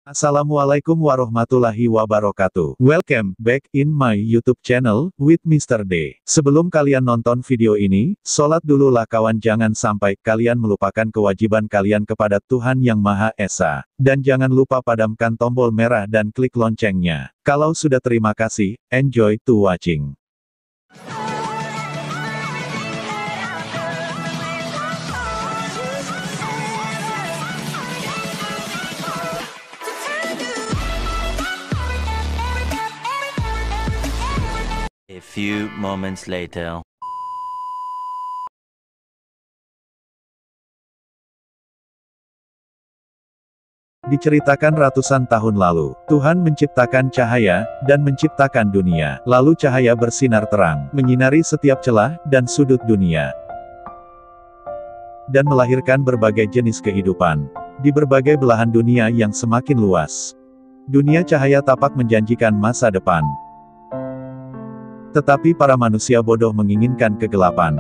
Assalamualaikum warahmatullahi wabarakatuh. Welcome back in my YouTube channel with Mr. D. Sebelum kalian nonton video ini, sholat dululah kawan, jangan sampai kalian melupakan kewajiban kalian kepada Tuhan Yang Maha Esa. Dan jangan lupa padamkan tombol merah dan klik loncengnya. Kalau sudah, terima kasih, enjoy to watching. A few moments later. Diceritakan ratusan tahun lalu, Tuhan menciptakan cahaya, dan menciptakan dunia. Lalu cahaya bersinar terang, menyinari setiap celah, dan sudut dunia. Dan melahirkan berbagai jenis kehidupan. Di berbagai belahan dunia yang semakin luas. Dunia cahaya tapak menjanjikan masa depan. Tetapi para manusia bodoh menginginkan kegelapan.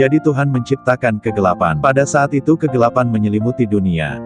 Jadi Tuhan menciptakan kegelapan. Pada saat itu kegelapan menyelimuti dunia.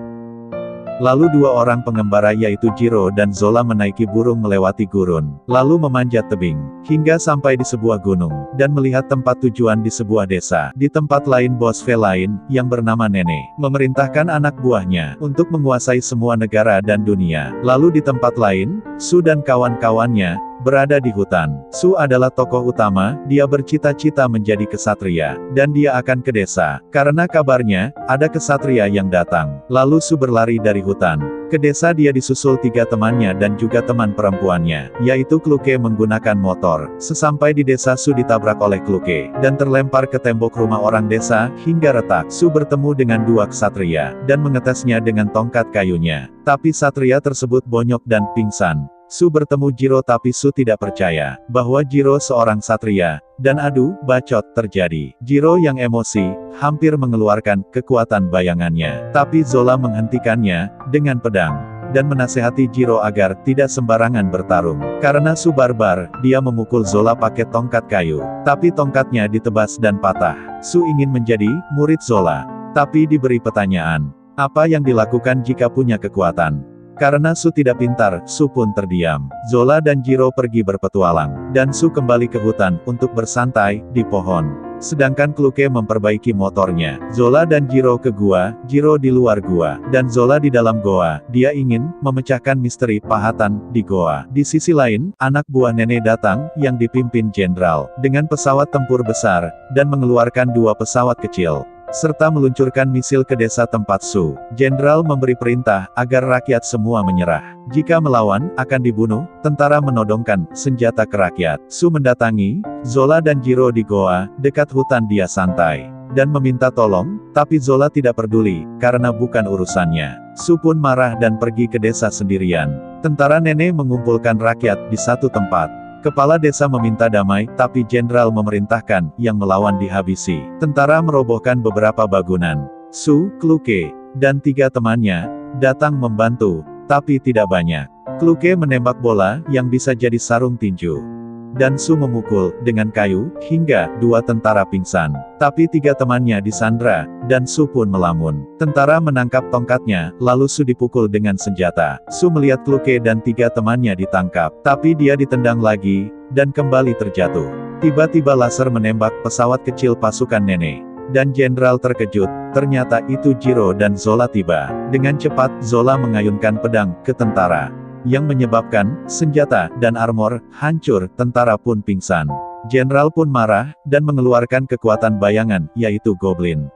Lalu dua orang pengembara yaitu Jiro dan Zola menaiki burung melewati gurun. Lalu memanjat tebing. Hingga sampai di sebuah gunung. Dan melihat tempat tujuan di sebuah desa. Di tempat lain bos V lain, yang bernama Nene, memerintahkan anak buahnya, untuk menguasai semua negara dan dunia. Lalu di tempat lain, Su dan kawan-kawannya, berada di hutan. Su adalah tokoh utama, dia bercita-cita menjadi kesatria, dan dia akan ke desa, karena kabarnya, ada kesatria yang datang. Lalu Su berlari dari hutan. Ke desa dia disusul tiga temannya dan juga teman perempuannya, yaitu Kluke menggunakan motor. Sesampai di desa Su ditabrak oleh Kluke, dan terlempar ke tembok rumah orang desa, hingga retak. Su bertemu dengan dua kesatria, dan mengetesnya dengan tongkat kayunya. Tapi satria tersebut bonyok dan pingsan. Su bertemu Jiro tapi Su tidak percaya, bahwa Jiro seorang satria, dan adu bacot terjadi. Jiro yang emosi, hampir mengeluarkan kekuatan bayangannya. Tapi Zola menghentikannya, dengan pedang, dan menasehati Jiro agar tidak sembarangan bertarung. Karena Su barbar, dia memukul Zola pakai tongkat kayu. Tapi tongkatnya ditebas dan patah. Su ingin menjadi murid Zola. Tapi diberi pertanyaan, apa yang dilakukan jika punya kekuatan? Karena Su tidak pintar, Su pun terdiam. Zola dan Jiro pergi berpetualang, dan Su kembali ke hutan, untuk bersantai, di pohon. Sedangkan Kluke memperbaiki motornya. Zola dan Jiro ke gua, Jiro di luar gua, dan Zola di dalam goa. Dia ingin memecahkan misteri pahatan di goa. Di sisi lain, anak buah Nene datang, yang dipimpin jenderal, dengan pesawat tempur besar, dan mengeluarkan dua pesawat kecil, serta meluncurkan misil ke desa tempat Su. Jenderal memberi perintah, agar rakyat semua menyerah. Jika melawan, akan dibunuh. Tentara menodongkan senjata ke rakyat. Su mendatangi Zola dan Jiro di goa, dekat hutan. Dia santai, dan meminta tolong, tapi Zola tidak peduli, karena bukan urusannya. Su pun marah dan pergi ke desa sendirian. Tentara Nene mengumpulkan rakyat di satu tempat. Kepala desa meminta damai, tapi jenderal memerintahkan, yang melawan dihabisi. Tentara merobohkan beberapa bangunan. Su, Kluke, dan tiga temannya, datang membantu, tapi tidak banyak. Kluke menembak bola, yang bisa jadi sarung tinju. Dan Su memukul, dengan kayu, hingga dua tentara pingsan. Tapi tiga temannya disandra, dan Su pun melamun. Tentara menangkap tongkatnya, lalu Su dipukul dengan senjata. Su melihat Kluke dan tiga temannya ditangkap, tapi dia ditendang lagi, dan kembali terjatuh. Tiba-tiba laser menembak pesawat kecil pasukan Nene. Dan jenderal terkejut, ternyata itu Jiro dan Zola tiba. Dengan cepat, Zola mengayunkan pedang ke tentara, yang menyebabkan senjata dan armor hancur. Tentara pun pingsan. Jenderal pun marah, dan mengeluarkan kekuatan bayangan, yaitu Goblin.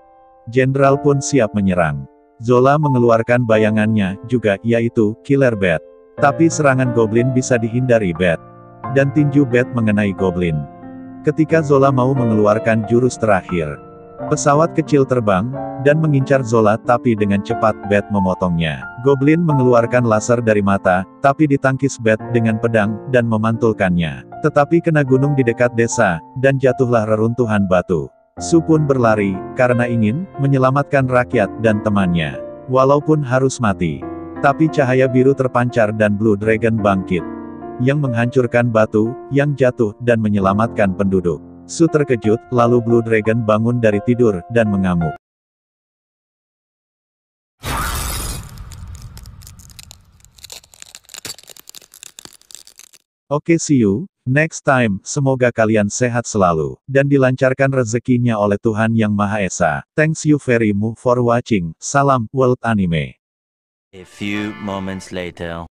Jenderal pun siap menyerang. Zola mengeluarkan bayangannya juga, yaitu Killer Bat. Tapi serangan Goblin bisa dihindari Bat, dan tinju Bat mengenai Goblin. Ketika Zola mau mengeluarkan jurus terakhir, pesawat kecil terbang, dan mengincar Zola, tapi dengan cepat Bat memotongnya. Goblin mengeluarkan laser dari mata, tapi ditangkis Bat dengan pedang, dan memantulkannya. Tetapi kena gunung di dekat desa, dan jatuhlah reruntuhan batu. Su pun berlari, karena ingin menyelamatkan rakyat dan temannya. Walaupun harus mati. Tapi cahaya biru terpancar dan Blue Dragon bangkit, yang menghancurkan batu, yang jatuh, dan menyelamatkan penduduk. Su terkejut, lalu Blue Dragon bangun dari tidur, dan mengamuk. Oke, see you next time. Semoga kalian sehat selalu, dan dilancarkan rezekinya oleh Tuhan Yang Maha Esa. Thanks you very much for watching. Salam World Anime. A few moments later.